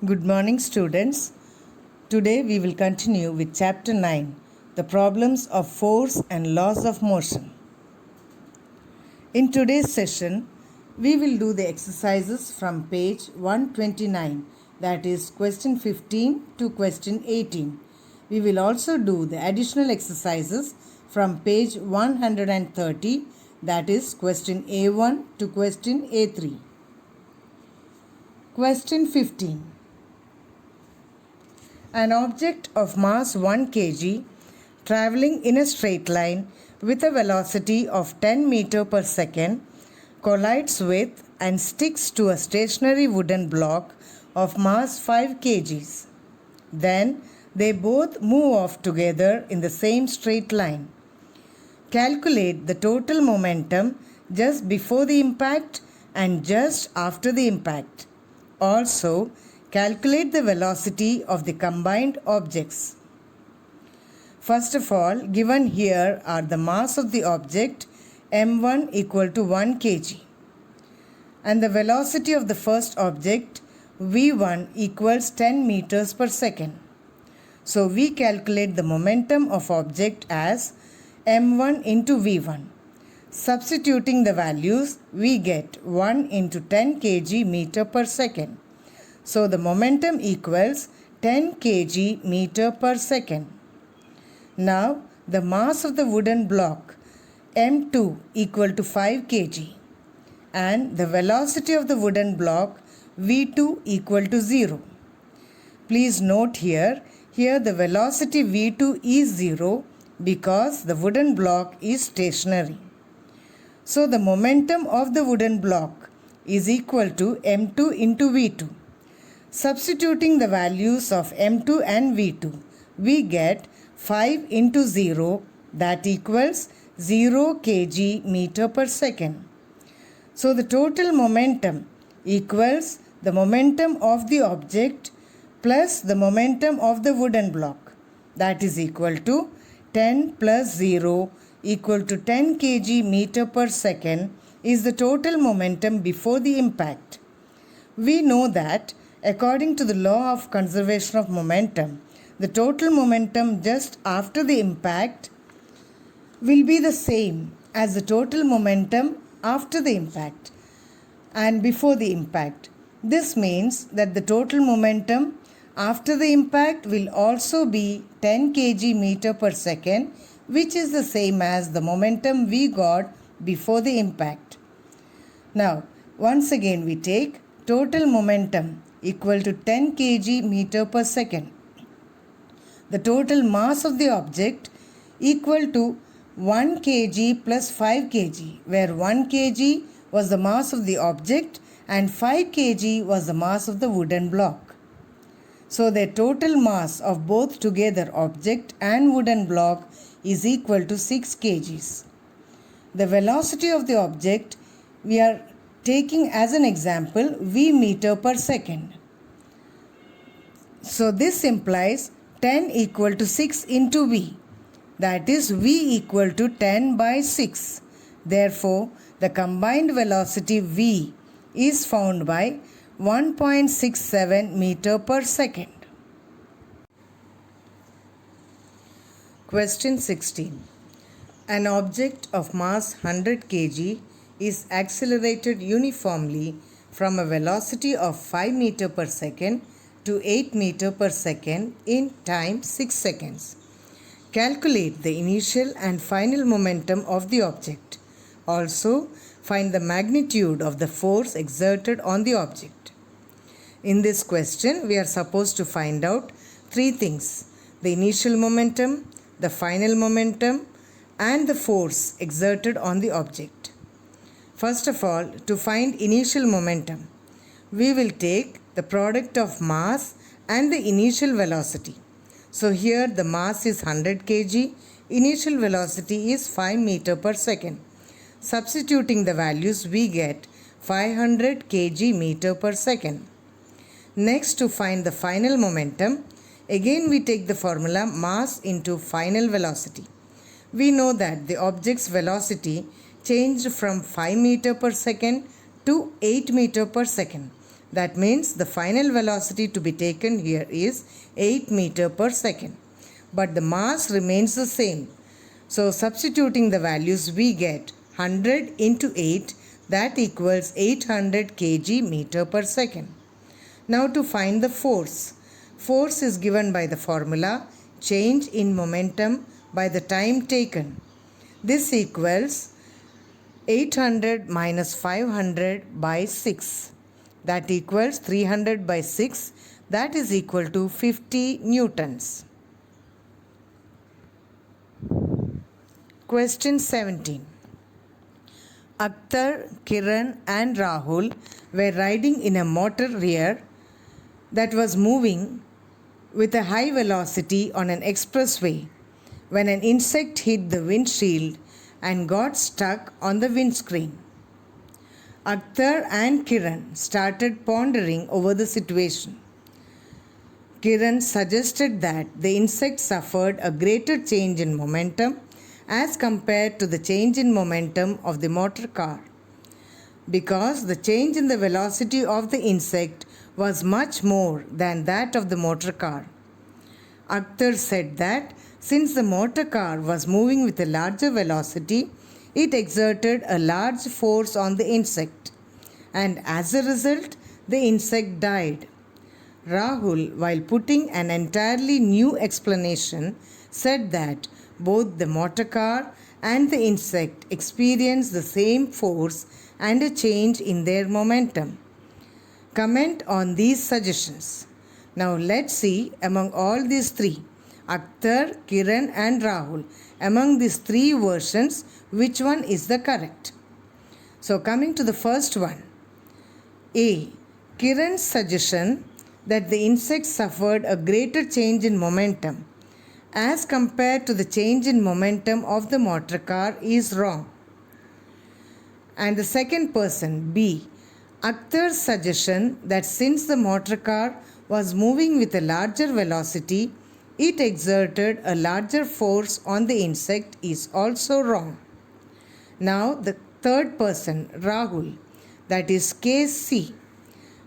Good morning, students. Today we will continue with Chapter 9, The Problems of Force and Laws of Motion. In today's session, we will do the exercises from page 129, that is question 15 to question 18. We will also do the additional exercises from page 130, that is question A1 to question A3. Question 15. An object of mass 1 kg traveling in a straight line with a velocity of 10 meter per second collides with and sticks to a stationary wooden block of mass 5 kgs. Then they both move off together in the same straight line. Calculate the total momentum just before the impact and just after the impact. Also, calculate the velocity of the combined objects. First of all, given here are the mass of the object m1 equal to 1 kg and the velocity of the first object v1 equals 10 meters per second. So we calculate the momentum of object as m1 into v1. Substituting the values, we get 1 into 10 kg meter per second. So the momentum equals 10 kg meter per second. Now the mass of the wooden block m2 equal to 5 kg and the velocity of the wooden block v2 equal to 0. Please note here the velocity v2 is 0 because the wooden block is stationary. So the momentum of the wooden block is equal to m2 into v2. Substituting the values of m2 and v2, we get 5 into 0, that equals 0 kg meter per second. So the total momentum equals the momentum of the object plus the momentum of the wooden block, that is equal to 10 plus 0 equal to 10 kg meter per second is the total momentum before the impact. We know that according to the law of conservation of momentum, the total momentum just after the impact will be the same as the total momentum after the impact and before the impact. This means that the total momentum after the impact will also be 10 kg meter per second, which is the same as the momentum we got before the impact. Now, once again we take total momentum equal to 10 kg meter per second. The total mass of the object equal to 1 kg plus 5 kg, where 1 kg was the mass of the object and 5 kg was the mass of the wooden block. So the total mass of both together object and wooden block is equal to 6 kgs. The velocity of the object we are taking as an example v meter per second. So this implies 10 equal to 6 into v, that is v equal to 10 by 6. Therefore, the combined velocity v is found by 1.67 meter per second. Question 16. An object of mass 100 kg is accelerated uniformly from a velocity of 5 meter per second to 8 meter per second in time 6 seconds. Calculate the initial and final momentum of the object. Also, find the magnitude of the force exerted on the object. In this question, we are supposed to find out 3 things: the initial momentum, the final momentum, and the force exerted on the object. First of all, to find initial momentum, we will take the product of mass and the initial velocity. So here the mass is 100 kg, initial velocity is 5 meter per second. Substituting the values, we get 500 kg meter per second. Next, to find the final momentum, again we take the formula mass into final velocity. We know that the object's velocity changed from 5 meter per second to 8 meter per second. That means the final velocity to be taken here is 8 meter per second. But the mass remains the same. So substituting the values, we get 100 into 8, that equals 800 kg meter per second. Now to find the force. Force is given by the formula change in momentum by the time taken. This equals 800 minus 500 by 6. That equals 300 by 6. That is equal to 50 newtons. Question 17. Akhtar, Kiran and Rahul were riding in a motor rear that was moving with a high velocity on an expressway when an insect hit the windshield and got stuck on the windscreen. Akhtar and Kiran started pondering over the situation. Kiran suggested that the insect suffered a greater change in momentum as compared to the change in momentum of the motor car, because the change in the velocity of the insect was much more than that of the motor car. Akhtar said that since the motor car was moving with a larger velocity, it exerted a large force on the insect, and as a result, the insect died. Rahul, while putting an entirely new explanation, said that both the motor car and the insect experienced the same force and a change in their momentum. Comment on these suggestions. Now let's see among all these three, Akhtar, Kiran and Rahul, among these three versions, which one is the correct? So coming to the first one. A. Kiran's suggestion that the insect suffered a greater change in momentum as compared to the change in momentum of the motor car is wrong. And the second person, B. Akhtar's suggestion that since the motor car was moving with a larger velocity, it exerted a larger force on the insect is also wrong. Now the third person, Rahul, that is case C.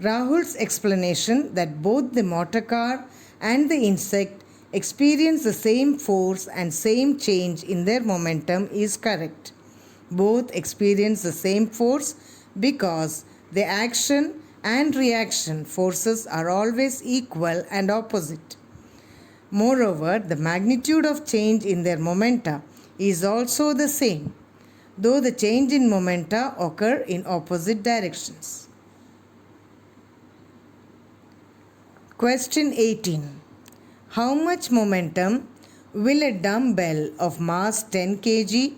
Rahul's explanation that both the motor car and the insect experience the same force and same change in their momentum is correct. Both experience the same force because the action and reaction forces are always equal and opposite. Moreover, the magnitude of change in their momenta is also the same, though the change in momenta occur in opposite directions. Question 18. How much momentum will a dumbbell of mass 10 kg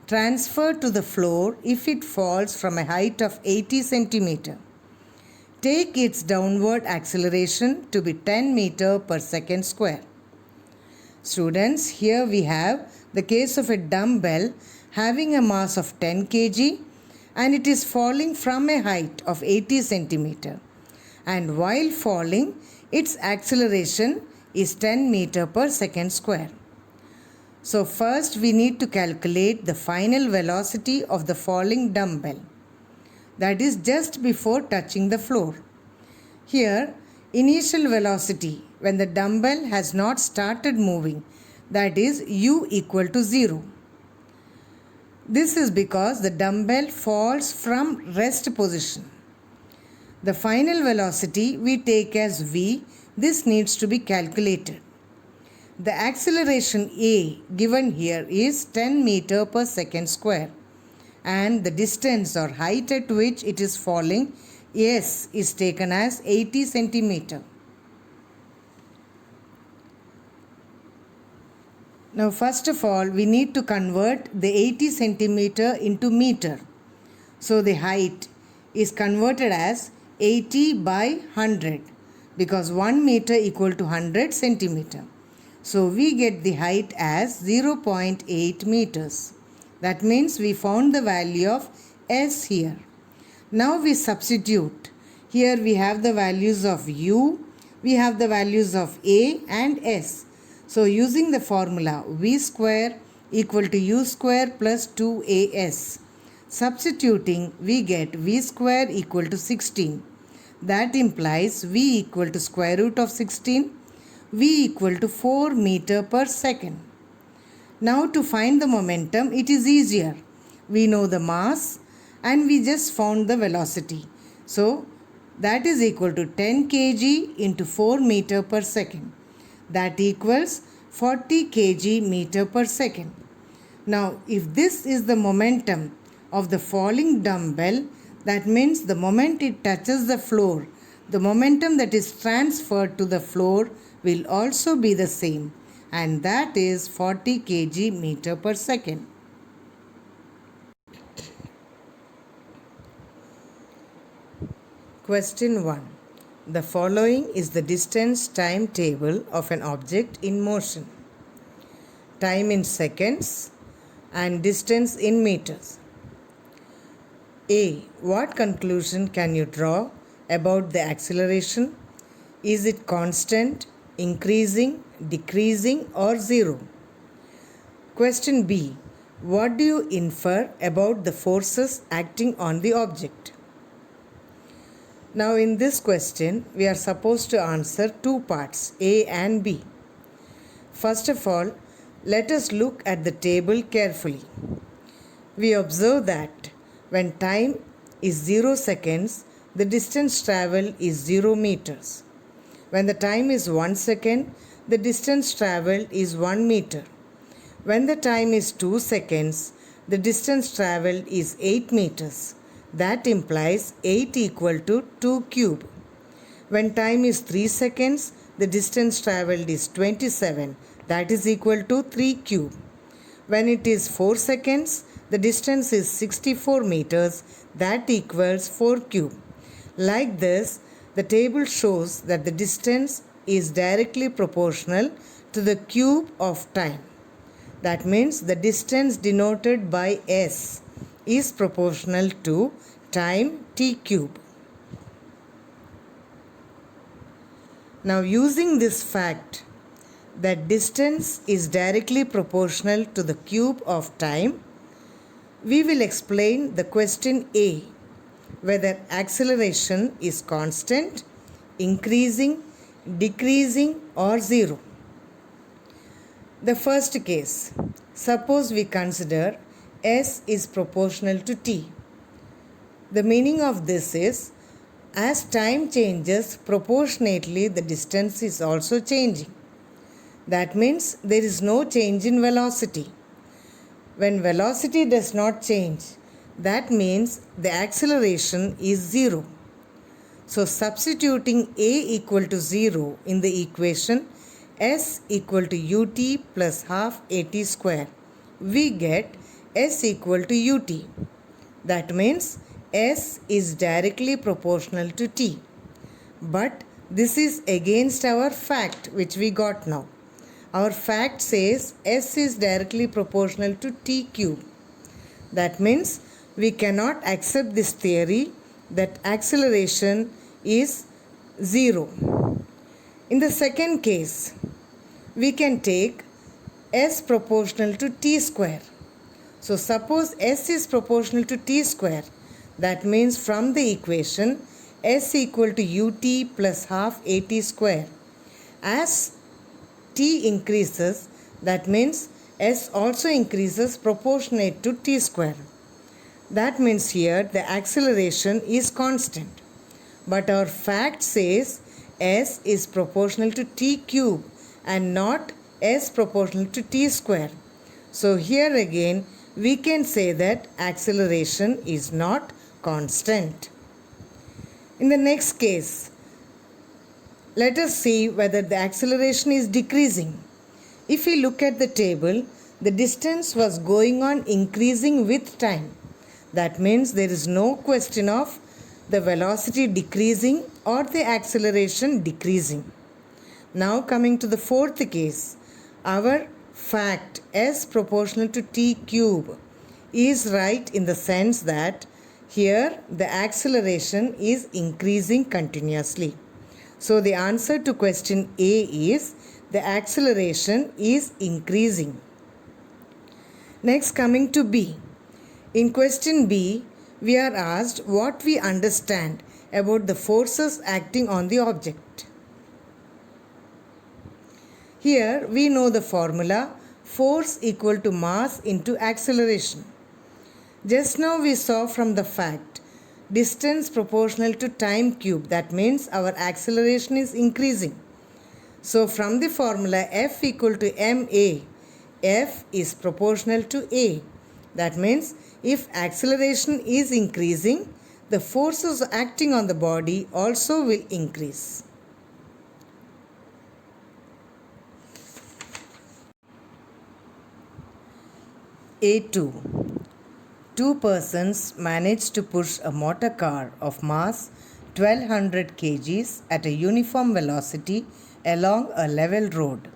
transfer to the floor if it falls from a height of 80 cm? Take its downward acceleration to be 10 meter per second square. Students, here we have the case of a dumbbell having a mass of 10 kg and it is falling from a height of 80 cm. And while falling, its acceleration is 10 meter per second square. So first we need to calculate the final velocity of the falling dumbbell. That is just before touching the floor. Here, initial velocity when the dumbbell has not started moving, that is u equal to 0. This is because the dumbbell falls from rest position. The final velocity we take as v. This needs to be calculated. The acceleration A given here is 10 meter per second square and the distance or height at which it is falling, S, is taken as 80 centimeter. Now first of all we need to convert the 80 centimeter into meter. So the height is converted as 80 by 100 because 1 meter equal to 100 centimeter. So we get the height as 0.8 meters. That means we found the value of S here. Now we substitute. Here we have the values of U, we have the values of A and S. So using the formula V square equal to U square plus 2AS. Substituting, we get V square equal to 16. That implies v equal to square root of 16, v equal to 4 meter per second. Now to find the momentum, it is easier. We know the mass and we just found the velocity. So that is equal to 10 kg into 4 meter per second. That equals 40 kg meter per second. Now if this is the momentum of the falling dumbbell, that means the moment it touches the floor, the momentum that is transferred to the floor will also be the same, and that is 40 kg meter per second. Question 1. The following is the distance time table of an object in motion. Time in seconds and distance in meters. A. What conclusion can you draw about the acceleration? Is it constant, increasing, decreasing, or zero? Question B. What do you infer about the forces acting on the object? Now in this question, we are supposed to answer two parts, A and B. First of all, let us look at the table carefully. We observe that when time is 0 seconds, the distance travelled is 0 meters. When the time is 1 second, the distance travelled is 1 meter. When the time is 2 seconds, the distance travelled is 8 meters. That implies 8 equal to 2 cube. When time is 3 seconds, the distance travelled is 27. That is equal to 3 cube. When it is 4 seconds, the distance is 64 meters. That equals 4 cube. Like this, the table shows that the distance is directly proportional to the cube of time. That means the distance denoted by S is proportional to time t cube. Now using this fact that distance is directly proportional to the cube of time, we will explain the question A, whether acceleration is constant, increasing, decreasing, or zero. The first case, suppose we consider S is proportional to t. The meaning of this is, as time changes, proportionately the distance is also changing. That means there is no change in velocity. When velocity does not change, that means the acceleration is 0. So substituting A equal to 0 in the equation S equal to ut plus half at square, we get S equal to ut. That means S is directly proportional to t. But this is against our fact which we got now. Our fact says S is directly proportional to t cube. That means we cannot accept this theory that acceleration is 0. In the second case, we can take S proportional to t square. So suppose S is proportional to t square. That means from the equation S equal to ut plus half at square. As t increases, that means S also increases proportionate to t square. That means here the acceleration is constant. But our fact says S is proportional to t cube and not S proportional to t square. So here again we can say that acceleration is not constant. In the next case, let us see whether the acceleration is decreasing. If we look at the table, the distance was going on increasing with time. That means there is no question of the velocity decreasing or the acceleration decreasing. Now coming to the fourth case, our fact S proportional to t cube is right in the sense that here the acceleration is increasing continuously. So the answer to question A is the acceleration is increasing. Next coming to B. In question B, we are asked what we understand about the forces acting on the object. Here we know the formula force equal to mass into acceleration. Just now we saw from the fact distance proportional to time cube, that means our acceleration is increasing. So from the formula F equal to ma, F is proportional to a. That means if acceleration is increasing, the forces acting on the body also will increase. A2. Two persons managed to push a motor car of mass 1200 kgs at a uniform velocity along a level road.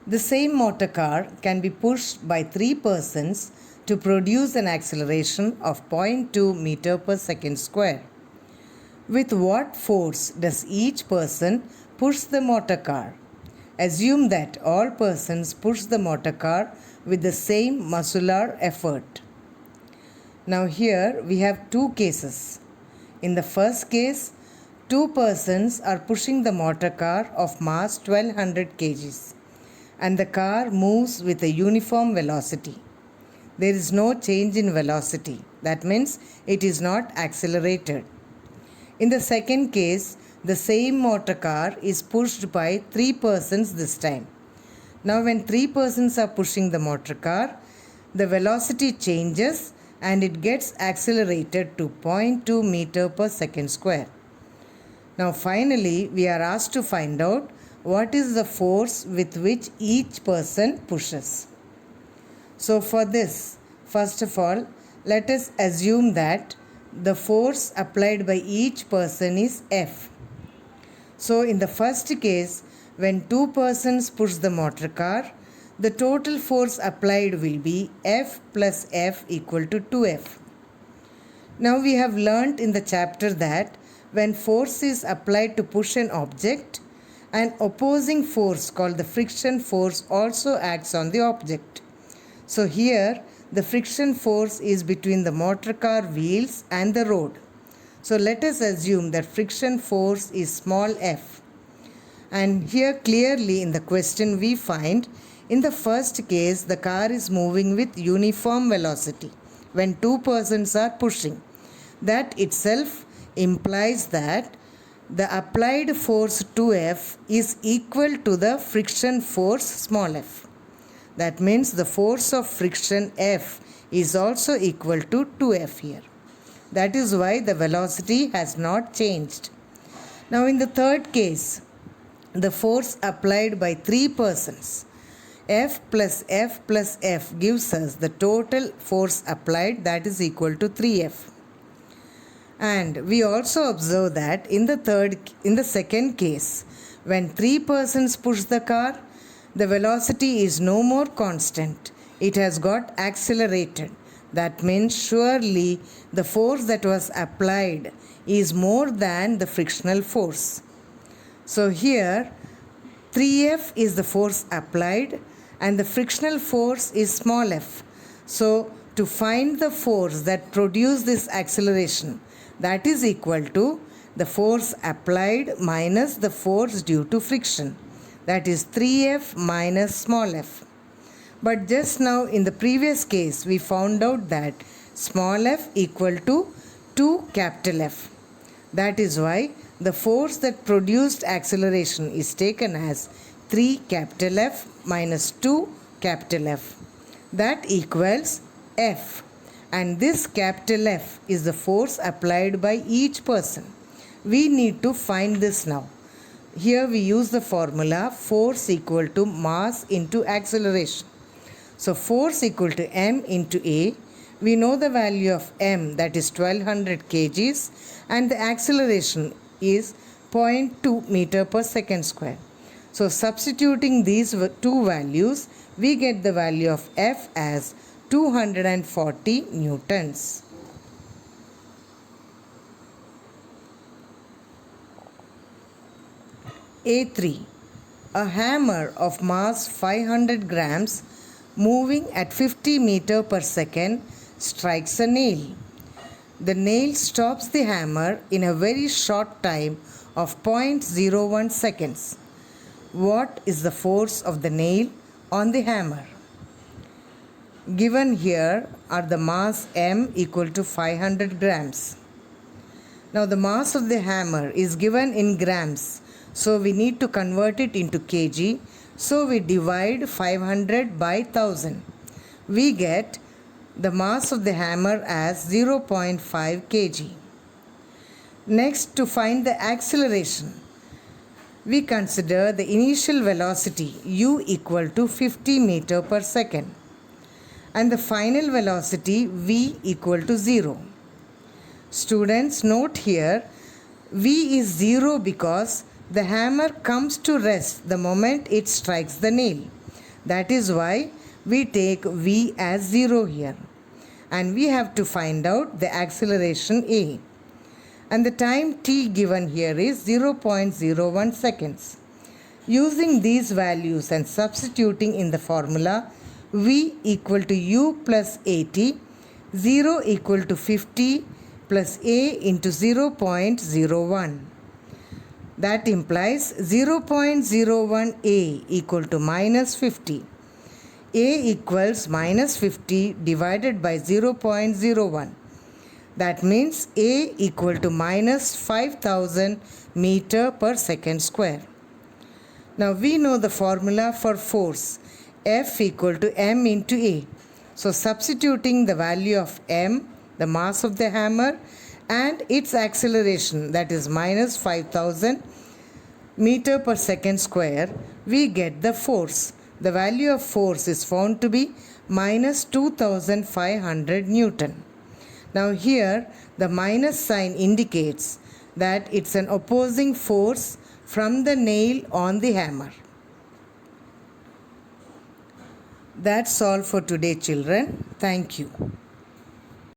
The same motor car can be pushed by three persons to produce an acceleration of 0.2 meter per second square. With what force does each person push the motor car? Assume that all persons push the motor car with the same muscular effort. Now here we have two cases. In the first case, two persons are pushing the motor car of mass 1200 kgs and the car moves with a uniform velocity. There is no change in velocity. That means it is not accelerated. In the second case, the same motor car is pushed by three persons this time. Now when three persons are pushing the motor car, the velocity changes and it gets accelerated to 0.2 meter per second square. Now finally, we are asked to find out what is the force with which each person pushes. So for this, first of all, let us assume that the force applied by each person is F. So in the first case, when two persons push the motor car, the total force applied will be F plus F equal to 2F. Now we have learnt in the chapter that when force is applied to push an object, an opposing force called the friction force also acts on the object. So here the friction force is between the motor car wheels and the road. So let us assume that friction force is small f. And here clearly in the question we find in the first case the car is moving with uniform velocity when two persons are pushing. That itself implies that the applied force 2F is equal to the friction force small f. That means the force of friction F is also equal to 2F here. That is why the velocity has not changed. Now in the third case, the force applied by three persons, F plus F plus F gives us the total force applied, that is equal to 3F. And we also observe that in the second case, when three persons push the car, the velocity is no more constant. It has got accelerated. That means surely the force that was applied is more than the frictional force. So here 3F is the force applied and the frictional force is small f. So to find the force that produced this acceleration, that is equal to the force applied minus the force due to friction. That is 3F minus small f. But just now in the previous case we found out that small f equal to 2 capital F. That is why the force that produced acceleration is taken as 3 capital F minus 2 capital F. That equals F. And this capital F is the force applied by each person. We need to find this now. Here we use the formula force equal to mass into acceleration. So force equal to m into A. We know the value of m, that is 1200 kgs, and the acceleration is 0.2 meter per second square. So substituting these two values, we get the value of F as 240 newtons. A3. A hammer of mass 500 grams moving at 50 meter per second strikes a nail. The nail stops the hammer in a very short time of 0.01 seconds. What is the force of the nail on the hammer? Given here are the mass M equal to 500 grams. Now the mass of the hammer is given in grams, so we need to convert it into kg. So we divide 500 by 1000. We get the mass of the hammer as 0.5 kg. Next, to find the acceleration, we consider the initial velocity u equal to 50 meter per second and the final velocity v equal to 0. Students, note here v is 0 because the hammer comes to rest the moment it strikes the nail. That is why we take v as 0 here. And we have to find out the acceleration a. And the time t given here is 0.01 seconds. Using these values and substituting in the formula, v equal to u plus at, 0 equal to 50 plus a into 0.01. That implies 0.01 a equal to minus 50. A equals minus 50 divided by 0.01. That means A equal to minus 5000 meter per second square. Now we know the formula for force, F equal to M into A. So substituting the value of M, the mass of the hammer, and its acceleration, that is minus 5000 meter per second square, we get the force. The value of force is found to be minus 2500 Newton. Now here the minus sign indicates that it's an opposing force from the nail on the hammer. That's all for today, children. Thank you.